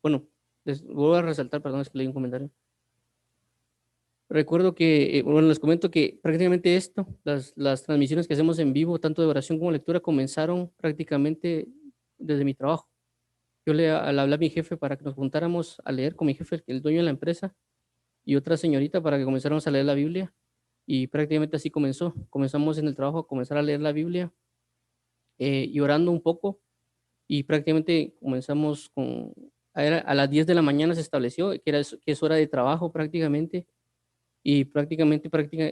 bueno, les voy a resaltar, perdón, es que leí un comentario. Recuerdo que, bueno, les comento que prácticamente las transmisiones que hacemos en vivo, tanto de oración como lectura, comenzaron prácticamente desde mi trabajo. Yo le hablé a mi jefe para que nos juntáramos a leer con mi jefe, el dueño de la empresa, y otra señorita para que comenzáramos a leer la Biblia. Y prácticamente así comenzó. Comenzamos en el trabajo a comenzar a leer la Biblia y orando un poco. Y prácticamente comenzamos a las 10 de la mañana se estableció que es hora de trabajo prácticamente. Y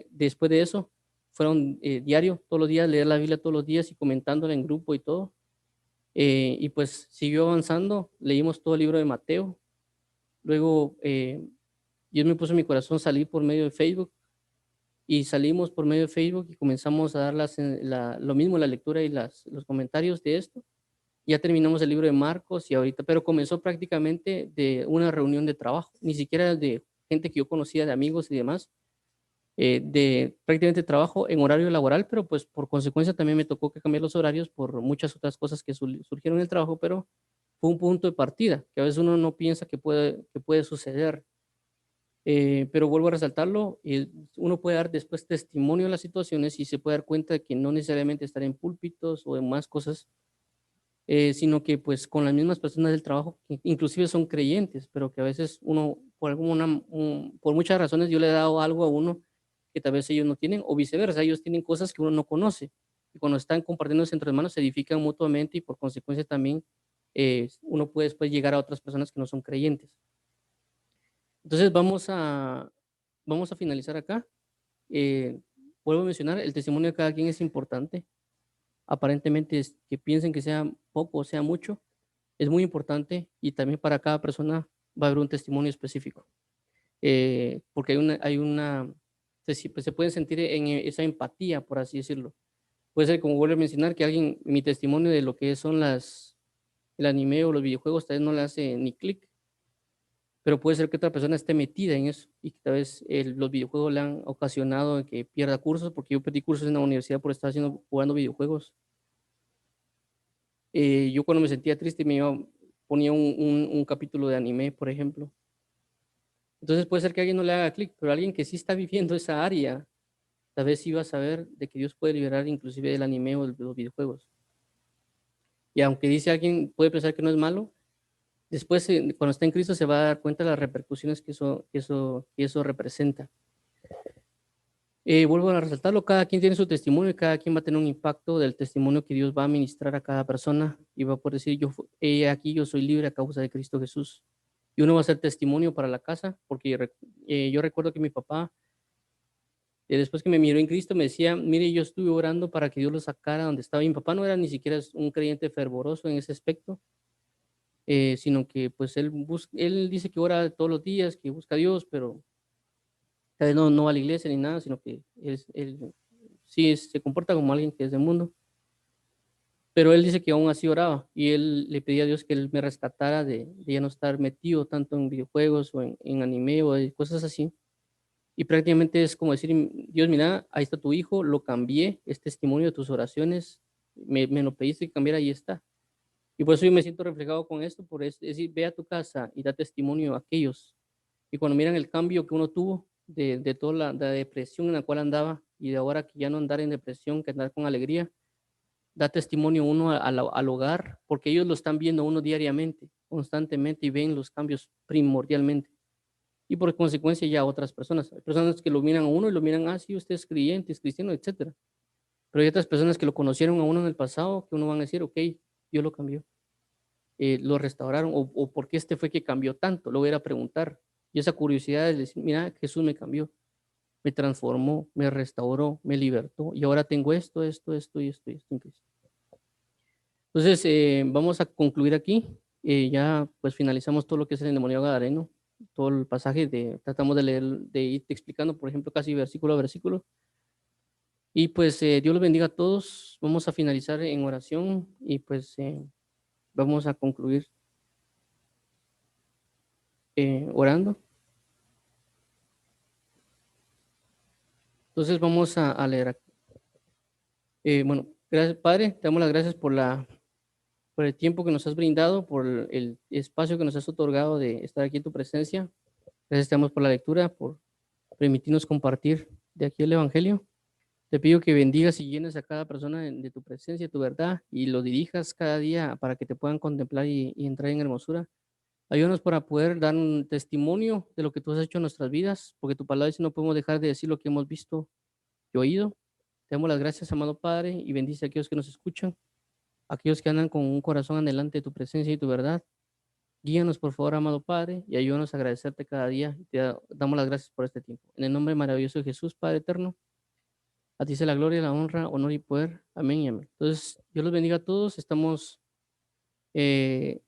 después de eso, fueron diario, todos los días, leer la Biblia todos los días y comentándola en grupo y todo. Y pues siguió avanzando, leímos todo el libro de Mateo. Luego, Dios me puso en mi corazón salir por medio de Facebook y salimos por medio de Facebook y comenzamos a dar lo mismo, la lectura y los comentarios de esto. Ya terminamos el libro de Marcos y ahorita, pero comenzó prácticamente de una reunión de trabajo, ni siquiera de gente que yo conocía, de amigos y demás, de prácticamente trabajo en horario laboral, pero pues por consecuencia también me tocó que cambiar los horarios por muchas otras cosas que surgieron en el trabajo, pero fue un punto de partida que a veces uno no piensa que puede suceder. Pero vuelvo a resaltarlo, uno puede dar después testimonio de las situaciones y se puede dar cuenta de que no necesariamente estar en púlpitos o en más cosas, sino que pues con las mismas personas del trabajo, que inclusive son creyentes, pero que a veces uno, por muchas razones, yo le he dado algo a uno que tal vez ellos no tienen, o viceversa, ellos tienen cosas que uno no conoce. Y cuando están compartiéndose entre hermanos, se edifican mutuamente y por consecuencia también uno puede después llegar a otras personas que no son creyentes. Entonces vamos a finalizar acá. eh, vuelvo a mencionar, el testimonio de cada quien es importante. Aparentemente es que piensen que sea poco o sea mucho, es muy importante y también para cada persona va a haber un testimonio específico. Porque se puede sentir en esa empatía, por así decirlo. Puede ser, como vuelvo a mencionar, que alguien, mi testimonio de lo que son el anime o los videojuegos, tal vez no le hace ni clic, pero puede ser que otra persona esté metida en eso y que tal vez los videojuegos le han ocasionado que pierda cursos, porque yo perdí cursos en la universidad por estar jugando videojuegos. Yo cuando me sentía triste ponía un capítulo de anime, por ejemplo. Entonces puede ser que alguien no le haga clic, pero alguien que sí está viviendo esa área, tal vez sí va a saber de que Dios puede liberar inclusive del anime o de los videojuegos. Y aunque dice alguien, puede pensar que no es malo, después cuando está en Cristo se va a dar cuenta de las repercusiones que eso representa. Vuelvo a resaltarlo, cada quien tiene su testimonio y cada quien va a tener un impacto del testimonio que Dios va a ministrar a cada persona y va a poder decir, aquí yo soy libre a causa de Cristo Jesús. Y uno va a ser testimonio para la casa, porque yo recuerdo que mi papá, después que me miró en Cristo, me decía, mire, yo estuve orando para que Dios lo sacara donde estaba. Mi papá no era ni siquiera un creyente fervoroso en ese aspecto, sino que pues él dice que ora todos los días, que busca a Dios, pero tal vez no va a la iglesia ni nada, sino que él sí se comporta como alguien que es del mundo. Pero él dice que aún así oraba y él le pedía a Dios que él me rescatara de ya no estar metido tanto en videojuegos o en anime o cosas así. Y prácticamente es como decir, Dios, mira, ahí está tu hijo, lo cambié, es testimonio de tus oraciones, me lo pediste que cambiara, ahí está. Y por eso yo me siento reflejado con esto, es decir, ve a tu casa y da testimonio a aquellos. Y cuando miran el cambio que uno tuvo de toda la depresión en la cual andaba y de ahora que ya no andar en depresión, que andar con alegría, da testimonio uno al hogar, porque ellos lo están viendo uno diariamente, constantemente y ven los cambios primordialmente. Y por consecuencia ya otras personas. Hay personas que lo miran a uno y lo miran, sí, usted es creyente, es cristiano, etcétera. Pero hay otras personas que lo conocieron a uno en el pasado, que uno van a decir, ok, Dios lo cambió, lo restauraron, o por qué este fue que cambió tanto, lo voy a ir a preguntar. Y esa curiosidad de decir, mira, Jesús me cambió, me transformó, me restauró, me libertó, y ahora tengo esto y esto en Cristo. Entonces, vamos a concluir aquí. Ya pues finalizamos todo lo que es el endemoniado gadareno, todo el pasaje, tratamos de leer, de ir explicando, por ejemplo, casi versículo a versículo. Y pues Dios los bendiga a todos. Vamos a finalizar en oración y pues vamos a concluir orando. Entonces vamos a leer aquí. Bueno, gracias Padre, te damos las gracias por el tiempo que nos has brindado, por el espacio que nos has otorgado de estar aquí en tu presencia. Gracias te damos por la lectura, por permitirnos compartir de aquí el Evangelio. Te pido que bendigas y llenes a cada persona de tu presencia, tu verdad, y lo dirijas cada día para que te puedan contemplar y entrar en hermosura. Ayúdanos para poder dar un testimonio de lo que tú has hecho en nuestras vidas, porque tu palabra dice no podemos dejar de decir lo que hemos visto y oído. Te damos las gracias, amado Padre, y bendice a aquellos que nos escuchan, aquellos que andan con un corazón adelante de tu presencia y tu verdad. Guíanos, por favor, amado Padre, y ayúdanos a agradecerte cada día. Y damos las gracias por este tiempo. En el nombre maravilloso de Jesús, Padre eterno, a ti sea la gloria, la honra, honor y poder. Amén y amén. Entonces, Dios los bendiga a todos. Estamos eh,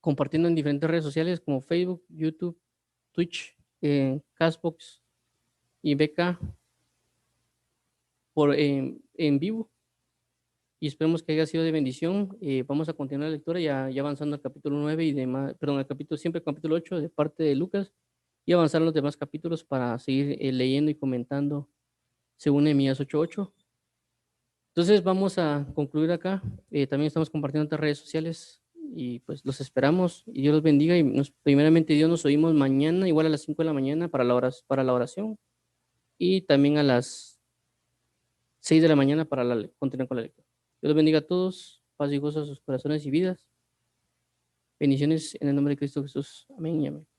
compartiendo en diferentes redes sociales como Facebook, YouTube, Twitch, Castbox y BK en vivo. Y esperemos que haya sido de bendición. Vamos a continuar la lectura ya avanzando al capítulo 9 y demás, perdón, al capítulo, siempre capítulo 8 de parte de Lucas y avanzar los demás capítulos para seguir leyendo y comentando según Nehemías 8:8. Entonces vamos a concluir acá. También estamos compartiendo en otras redes sociales y pues los esperamos y Dios los bendiga y primeramente Dios nos oímos mañana igual a las 5 de la mañana para la oración y también a las 6 de la mañana para continuar con la lectura. Dios los bendiga a todos, paz y gozo a sus corazones y vidas. Bendiciones en el nombre de Cristo Jesús. Amén y amén.